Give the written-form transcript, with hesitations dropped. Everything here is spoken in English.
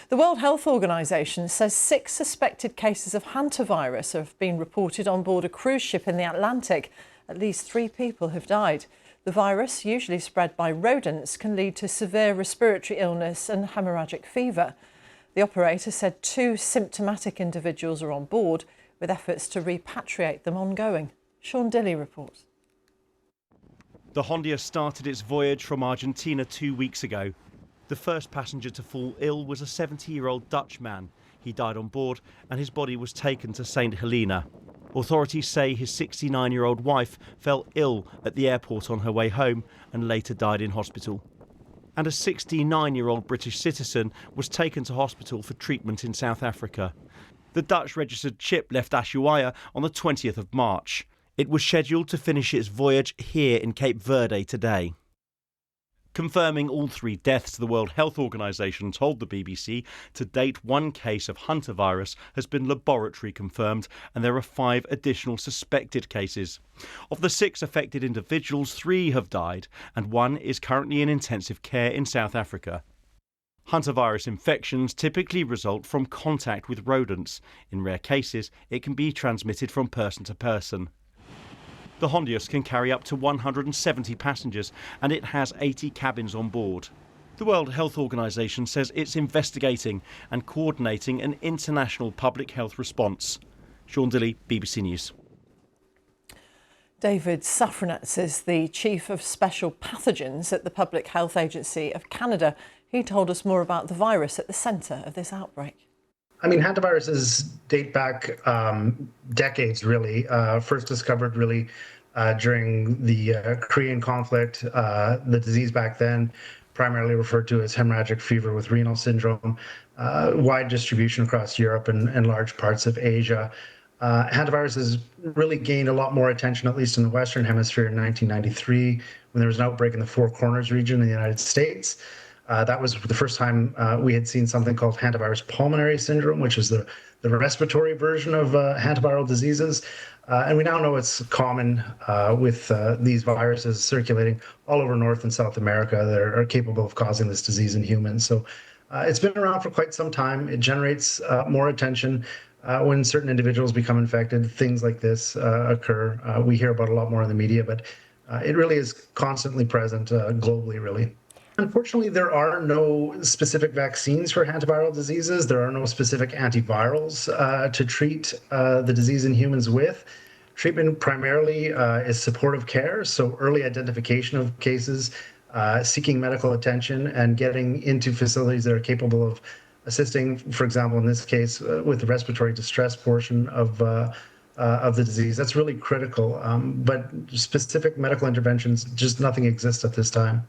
The World Health Organization says 6 suspected cases of hantavirus have been reported on board a cruise ship in the Atlantic. At least 3 people have died. The virus, usually spread by rodents, can lead to severe respiratory illness and hemorrhagic fever. The operator said 2 symptomatic individuals are on board, with efforts to repatriate them ongoing. Sean Dilley reports. The Hondia started its voyage from Argentina 2 weeks ago. The first passenger to fall ill was a 70-year-old Dutch man. He died on board and his body was taken to St Helena. Authorities say his 69-year-old wife fell ill at the airport on her way home and later died in hospital. And a 69-year-old British citizen was taken to hospital for treatment in South Africa. The Dutch-registered ship left Ushuaia on the 20th of March. It was scheduled to finish its voyage here in Cape Verde today. Confirming all 3 deaths, the World Health Organization told the BBC to date 1 case of hantavirus has been laboratory confirmed and there are 5 additional suspected cases. Of the 6 affected individuals, 3 have died and 1 is currently in intensive care in South Africa. Hantavirus infections typically result from contact with rodents. In rare cases, it can be transmitted from person to person. The Hondius can carry up to 170 passengers and it has 80 cabins on board. The World Health Organization says it's investigating and coordinating an international public health response. Sean Dilley, BBC News. David Safranetz is the Chief of Special Pathogens at the Public Health Agency of Canada. He told us more about the virus at the centre of this outbreak. I mean, hantaviruses date back decades, really. First discovered really during the Korean conflict. The disease back then primarily referred to as hemorrhagic fever with renal syndrome, wide distribution across Europe and large parts of Asia. Hantavirus has really gained a lot more attention, at least in the Western Hemisphere, in 1993, when there was an outbreak in the Four Corners region in the United States. That was the first time we had seen something called hantavirus pulmonary syndrome, which is the respiratory version of hantaviral diseases. And we now know it's common with these viruses circulating all over North and South America that are capable of causing this disease in humans. So it's been around for quite some time. It generates more attention when certain individuals become infected. Things like this occur. We hear about a lot more in the media, but it really is constantly present globally, really. Unfortunately, there are no specific vaccines for hantaviral diseases. There are no specific antivirals to treat the disease in humans with. Treatment primarily is supportive care, so early identification of cases, seeking medical attention, and getting into facilities that are capable of assisting, for example, in this case, with the respiratory distress portion of the disease. That's really critical, but specific medical interventions, just nothing exists at this time.